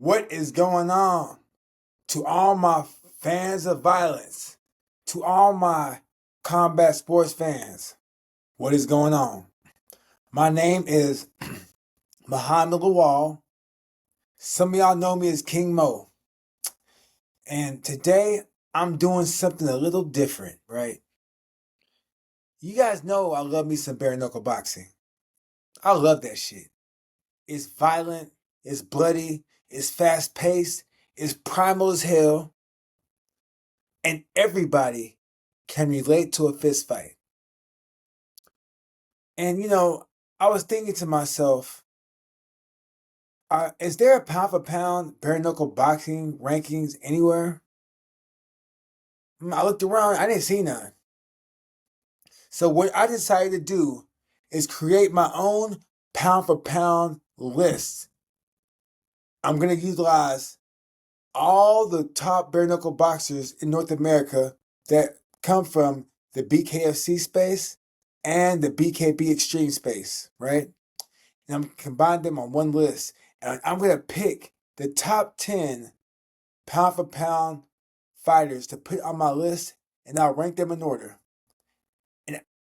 What is going on? To all my fans of violence, to all my combat sports fans, what is going on? My name is Muhammad Lawal. Some of y'all know me as King Mo. And today I'm doing something a little different, right? You guys know I love me some bare knuckle boxing. I love that shit. It's violent, it's bloody, it's fast paced, it's primal as hell, and everybody can relate to a fist fight. And I was thinking to myself, is there a pound for pound bare knuckle boxing rankings anywhere? I looked around, I didn't see none. So what I decided to do is create my own pound for pound list. I'm going to utilize all the top bare knuckle boxers in North America that come from the BKFC space and the BKB extreme space, right? And I'm combine them on one list. And I'm going to pick the top 10 pound for pound fighters to put on my list, and I'll rank them in order.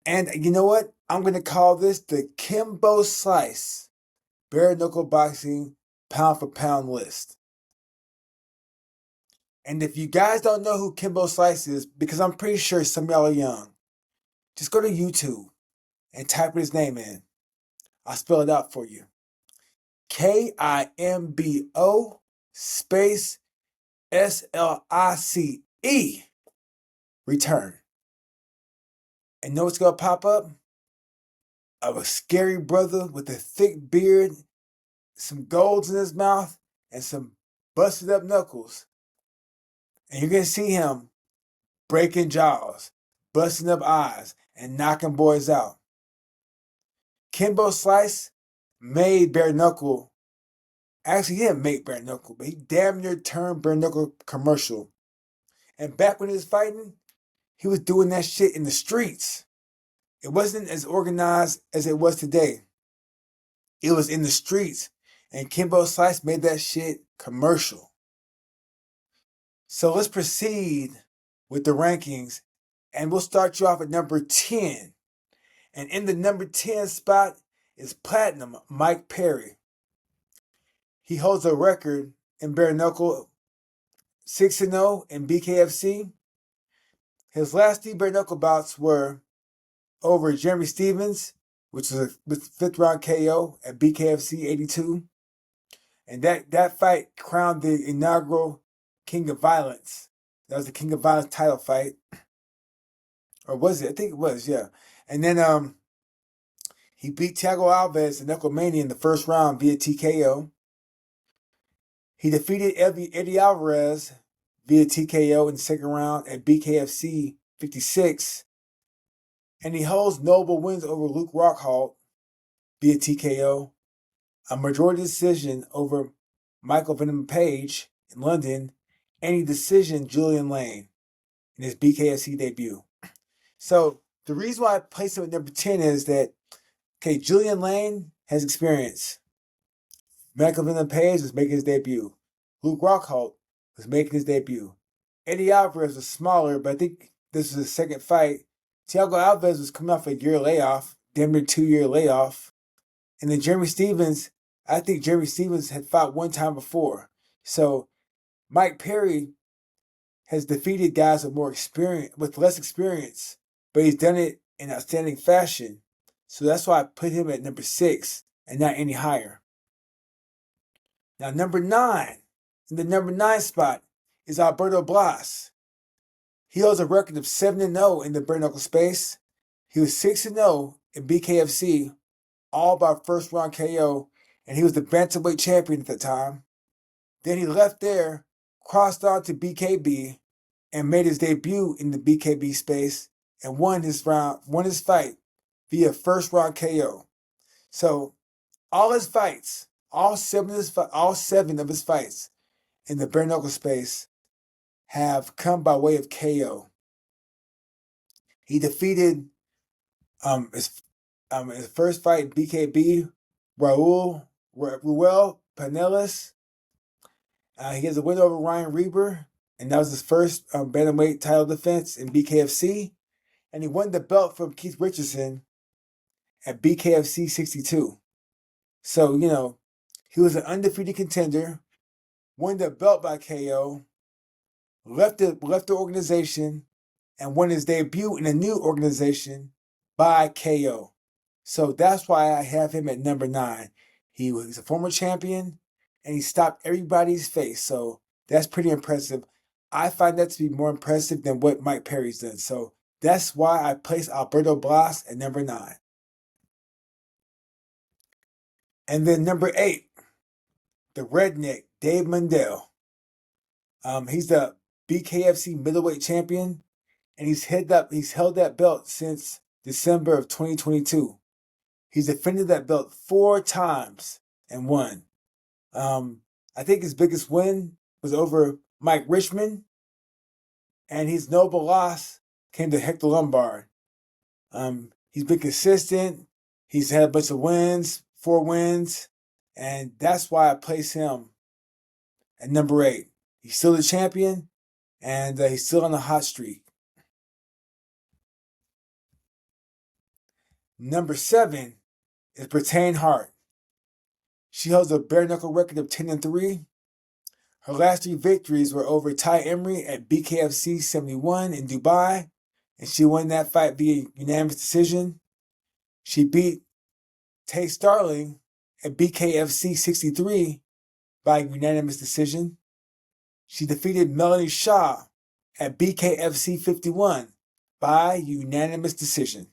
And you know what? I'm going to call this the Kimbo Slice bare knuckle boxing pound for pound list. And if you guys don't know who Kimbo Slice is, because I'm pretty sure some of y'all are young, just go to YouTube and type his name in. I'll spell it out for you. Kimbo space SLICE. Return. And know what's going to pop up? Of a scary brother with a thick beard, some golds in his mouth, and some busted up knuckles. And you're going to see him breaking jaws, busting up eyes, and knocking boys out. Kimbo Slice made bare knuckle. Actually, he didn't make bare knuckle, but he damn near turned bare knuckle commercial. And back when he was fighting, he was doing that shit in the streets. It wasn't as organized as it was today. It was in the streets. And Kimbo Slice made that shit commercial. So let's proceed with the rankings. And we'll start you off at number 10. And in the number 10 spot is Platinum Mike Perry. He holds a record in bare knuckle 6-0 in BKFC. His last 3 bare knuckle bouts were over Jeremy Stevens, which was a 5th round KO at BKFC 82. And that fight crowned the inaugural King of Violence. That was the King of Violence title fight. Or was it? I think it was, yeah. And then he beat Thiago Alves in Knucklemania in the first round via TKO. He defeated Eddie Alvarez via TKO in the second round at BKFC 56. And he holds notable wins over Luke Rockhold via TKO, a majority decision over Michael Venom Page in London, and he decisioned Julian Lane in his BKFC debut. So the reason why I placed him at number 10 is that, Julian Lane has experience. Michael Venom Page was making his debut. Luke Rockhold was making his debut. Eddie Alvarez was smaller, but I think this was his second fight. Thiago Alves was coming off a year layoff, damn near 2-year layoff. And then Jeremy Stevens, I think Jeremy Stevens had fought one time before. So Mike Perry has defeated guys with less experience, but he's done it in outstanding fashion. So that's why I put him at number 6 and not any higher. Now, number 9, in the number 9 spot is Alberto Blas. He holds a record of 7-0 in the bare knuckle space. He was 6-0 in BKFC, all by first round KO, and he was the Bantamweight champion at the time. Then he left there, crossed on to BKB, and made his debut in the BKB space and won his fight via first round KO. So all his fights, all seven of his fights in the bare knuckle space have come by way of KO. He defeated his first fight BKB, Ruel Panelis. He has a win over Ryan Reber, and that was his first bantamweight title defense in BKFC. And he won the belt from Keith Richardson at BKFC 62. So, he was an undefeated contender, won the belt by KO, left the organization, and won his debut in a new organization by KO. So that's why I have him at number 9. He's a former champion, and he stopped everybody's face. So that's pretty impressive. I find that to be more impressive than what Mike Perry's done. So that's why I place Alberto Blas at number 9. And then number 8, the redneck, Dave Mundell. He's the BKFC middleweight champion, and he's held that belt since December of 2022. He's defended that belt 4 times and won. I think his biggest win was over Mike Richmond, and his notable loss came to Hector Lombard. He's been consistent. He's had a bunch of wins, 4 wins, and that's why I place him at number 8. He's still the champion, and he's still on the hot streak. Number 7 is Britain Hart. She holds a bare-knuckle record of 10-3. Her last 3 victories were over Ty Emery at BKFC 71 in Dubai, and she won that fight via unanimous decision. She beat Tay Starling at BKFC 63 by unanimous decision. She defeated Melanie Shaw at BKFC 51 by unanimous decision.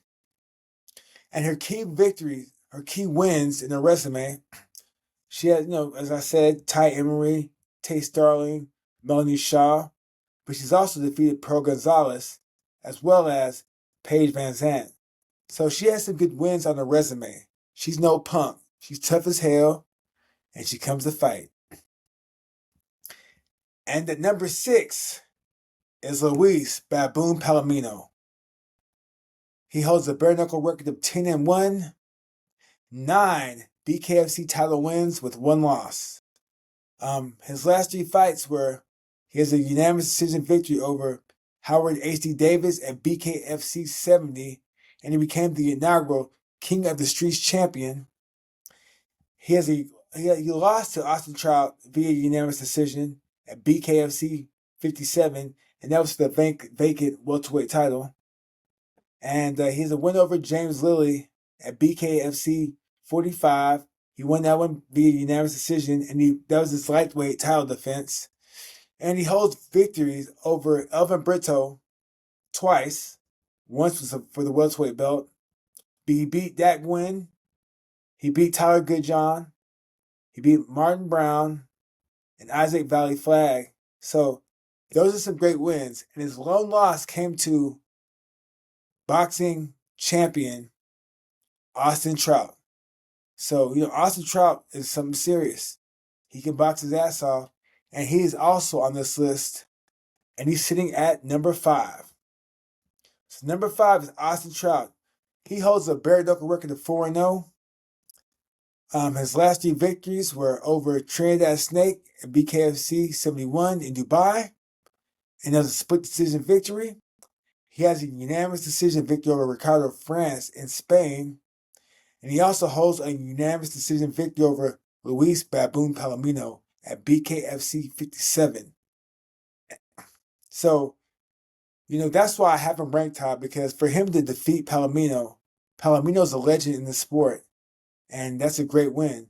And her key victories, her key wins in her resume, she had, as I said, Ty Emery, Tay Starling, Melanie Shaw, but she's also defeated Pearl Gonzalez as well as Paige Van Zandt. So she has some good wins on her resume. She's no punk. She's tough as hell, and she comes to fight. And at number 6 is Luis Baboon Palomino. He holds a bare-knuckle record of 10-1, 9 BKFC title wins with 1 loss. His last 3 fights he has a unanimous decision victory over Howard H.D. Davis at BKFC 70, and he became the inaugural King of the Streets champion. He lost to Austin Trout via unanimous decision at BKFC 57, and that was the vacant welterweight title. And he has a win over James Lilly at BKFC 45. He won that one via unanimous decision, and that was his lightweight title defense. And he holds victories over Elvin Brito twice. Once was for the welterweight belt. He beat Dak Gwynn. He beat Tyler Goodjohn. He beat Martin Brown and Isaac Valley Flag. So those are some great wins. And his lone loss came to boxing champion Austin Trout. So, Austin Trout is something serious. He can box his ass off. And he is also on this list. And he's sitting at number 5. So number 5 is Austin Trout. He holds a bare-knuckle record of 4-0. His last 3 victories were over Trinidad Snake at BKFC 71 in Dubai. And that was a split decision victory. He has a unanimous decision victory over Ricardo France in Spain. And he also holds a unanimous decision victory over Luis Baboon Palomino at BKFC 57. So, that's why I have him ranked high, because for him to defeat Palomino's a legend in the sport, and that's a great win.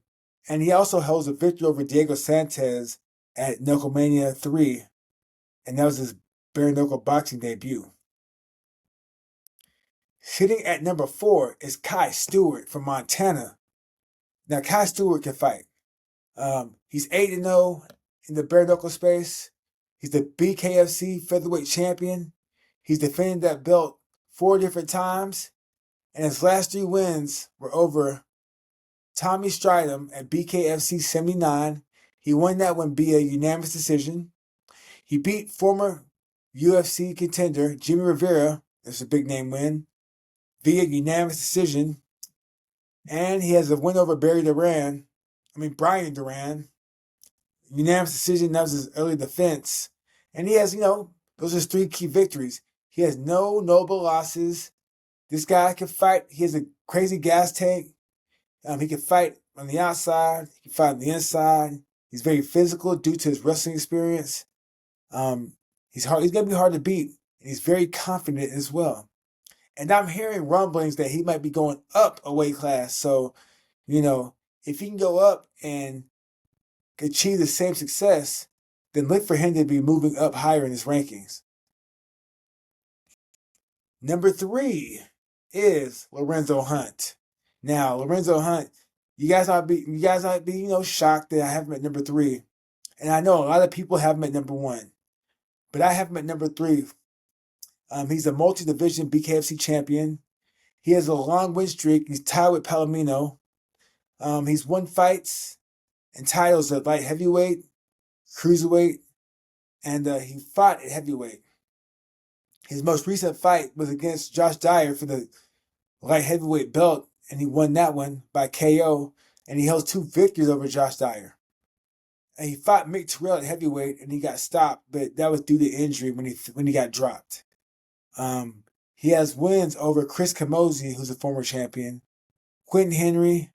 And he also holds a victory over Diego Sanchez at Knucklemania 3, and that was his bare-knuckle boxing debut. Sitting at number 4 is Kai Stewart from Montana. Now, Kai Stewart can fight. He's 8-0 in the bare-knuckle space. He's the BKFC featherweight champion. He's defended that belt 4 different times. And his last 3 wins were over Tommy Stridham at BKFC 79. He won that one via unanimous decision. He beat former UFC contender Jimmy Rivera, that's a big name win, via unanimous decision. And he has a win over Brian Duran. unanimous decision. That was his early defense. And he has, those are his 3 key victories. He has no noble losses. This guy can fight. He has a crazy gas tank. He can fight on the outside. He can fight on the inside. He's very physical due to his wrestling experience. He's gonna be hard to beat. And he's very confident as well. And I'm hearing rumblings that he might be going up a weight class. So, if he can go up and achieve the same success, then look for him to be moving up higher in his rankings. Number 3 is Lorenzo Hunt. Now, Lorenzo Hunt, you guys might be, shocked that I have him at number 3. And I know a lot of people have him at number 1. But I have him at number 3. He's a multi-division BKFC champion. He has a long win streak. He's tied with Palomino. He's won fights and titles at light heavyweight, cruiserweight, and he fought at heavyweight. His most recent fight was against Josh Dyer for the light heavyweight belt, and he won that one by KO, and he holds 2 victories over Josh Dyer. And he fought Mick Terrell at heavyweight, and he got stopped, but that was due to injury when he got dropped. He has wins over Chris Camozzi, who's a former champion, Quentin Henry,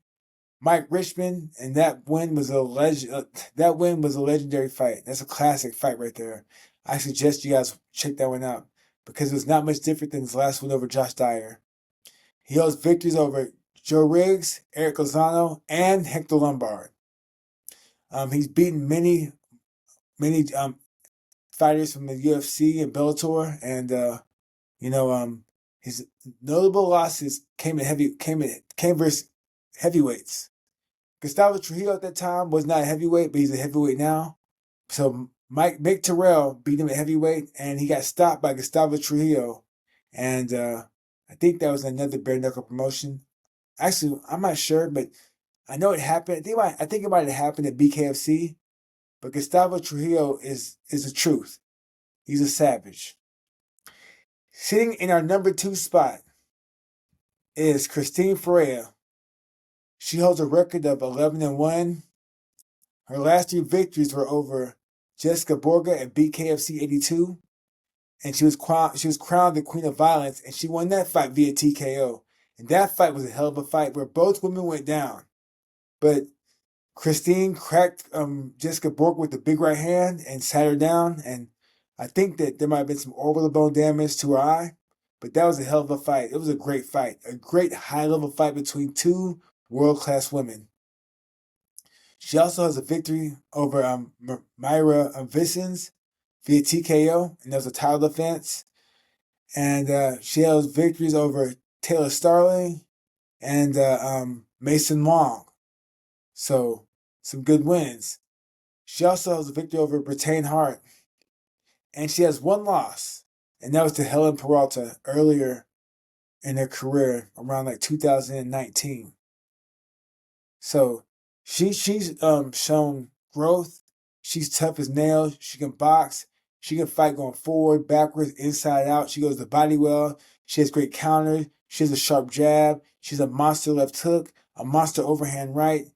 Mike Richmond, and that win was a legendary fight. That's a classic fight right there. I suggest you guys check that one out because it was not much different than his last win over Josh Dyer. He holds victories over Joe Riggs, Eric Lozano, and Hector Lombard. He's beaten many fighters from the UFC and Bellator, and his notable losses came versus heavyweights. Gustavo Trujillo at that time was not a heavyweight, but he's a heavyweight now. So Mick Terrell beat him at heavyweight, and he got stopped by Gustavo Trujillo. And I think that was another bare knuckle promotion. Actually, I'm not sure, but I know it happened. I think it might have happened at BKFC. But Gustavo Trujillo is the truth. He's a savage. Sitting in our number 2 spot is Christine Ferreira. She holds a record of 11-1. Her last 3 victories were over Jessica Borga at BKFC 82, and she was crowned the Queen of Violence, and she won that fight via TKO. And that fight was a hell of a fight where both women went down, but Christine cracked Jessica Borga with the big right hand and sat her down, and I think that there might have been some orbital bone damage to her eye, but that was a hell of a fight. It was a great fight, a great high-level fight between 2 world-class women. She also has a victory over Myra Vicens via TKO, and that was a title defense. And she has victories over Taylor Starling and Mason Wong. So, some good wins. She also has a victory over Brittany Hart. And she has 1 loss, and that was to Helen Peralta earlier in her career, around like 2019. So, she's shown growth. She's tough as nails. She can box. She can fight going forward, backwards, inside out. She goes to body well. She has great counters. She has a sharp jab. She's a monster left hook, a monster overhand right.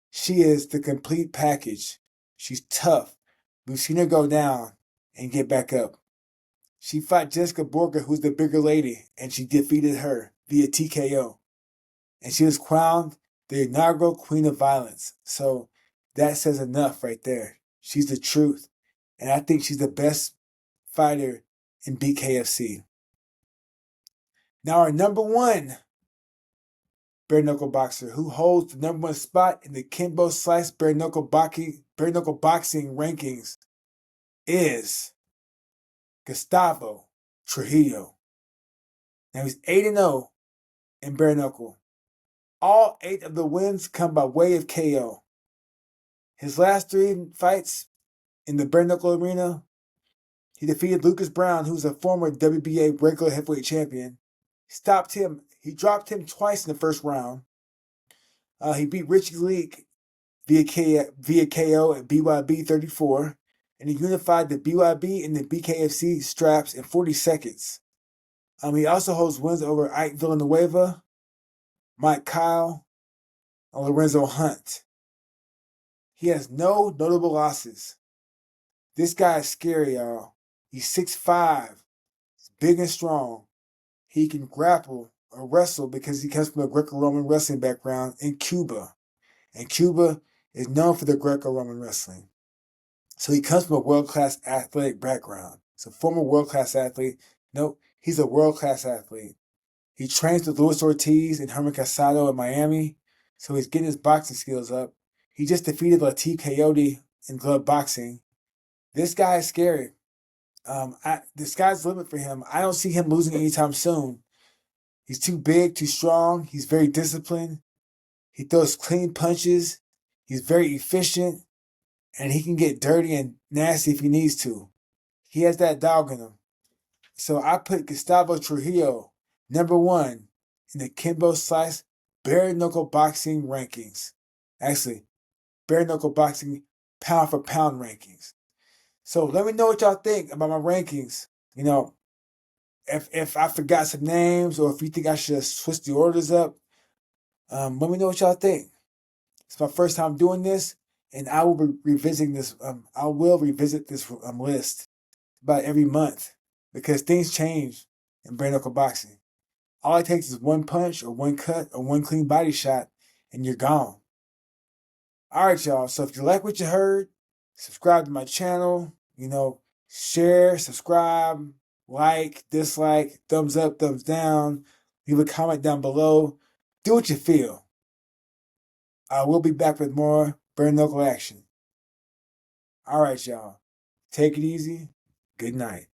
She is the complete package. She's tough. We've seen her go down and get back up. She fought Jessica Borga, who's the bigger lady, and she defeated her via TKO. And she was crowned the inaugural Queen of Violence. So that says enough right there. She's the truth. And I think she's the best fighter in BKFC. Now our number 1 bare knuckle boxer who holds the number 1 spot in the Kimbo Slice bare knuckle boxing rankings is Gustavo Trujillo. Now he's 8-0 in bare knuckle. All 8 of the wins come by way of KO. His last 3 fights in the bare knuckle arena, he defeated Lucas Brown, who's a former WBA regular heavyweight champion. He dropped him twice in the first round. He beat Richie Leak via KO at BYB 34, and he unified the BYB and the BKFC straps in 40 seconds. He also holds wins over Ike Villanueva, Mike Kyle, and Lorenzo Hunt. He has no notable losses. This guy is scary, y'all. He's 6'5", he's big and strong. He can grapple or wrestle because he comes from a Greco-Roman wrestling background in Cuba. And Cuba is known for their Greco-Roman wrestling. So he comes from a world-class athletic background. He's a former world-class athlete. No, he's a world-class athlete. He trains with Luis Ortiz and Herman Casado in Miami, so he's getting his boxing skills up. He just defeated Latif Coyote in glove boxing. This guy is scary. The sky's the limit for him. I don't see him losing anytime soon. He's too big, too strong. He's very disciplined. He throws clean punches. He's very efficient. And he can get dirty and nasty if he needs to. He has that dog in him. So I put Gustavo Trujillo #1 in the Kimbo Slice Bare-Knuckle Boxing rankings. Actually, Bare-Knuckle Boxing Pound-For-Pound rankings. So let me know what y'all think about my rankings. You know, if I forgot some names or if you think I should switch the orders up, let me know what y'all think. It's my first time doing this, and I will be revisiting this. I will revisit this list about every month because things change in bare knuckle boxing. All it takes is one punch or one cut or one clean body shot, and you're gone. All right, y'all. So if you like what you heard, subscribe to my channel. Share, subscribe, like, dislike, thumbs up, thumbs down. Leave a comment down below. Do what you feel. I will be back with more bare knuckle action. All right, y'all. Take it easy. Good night.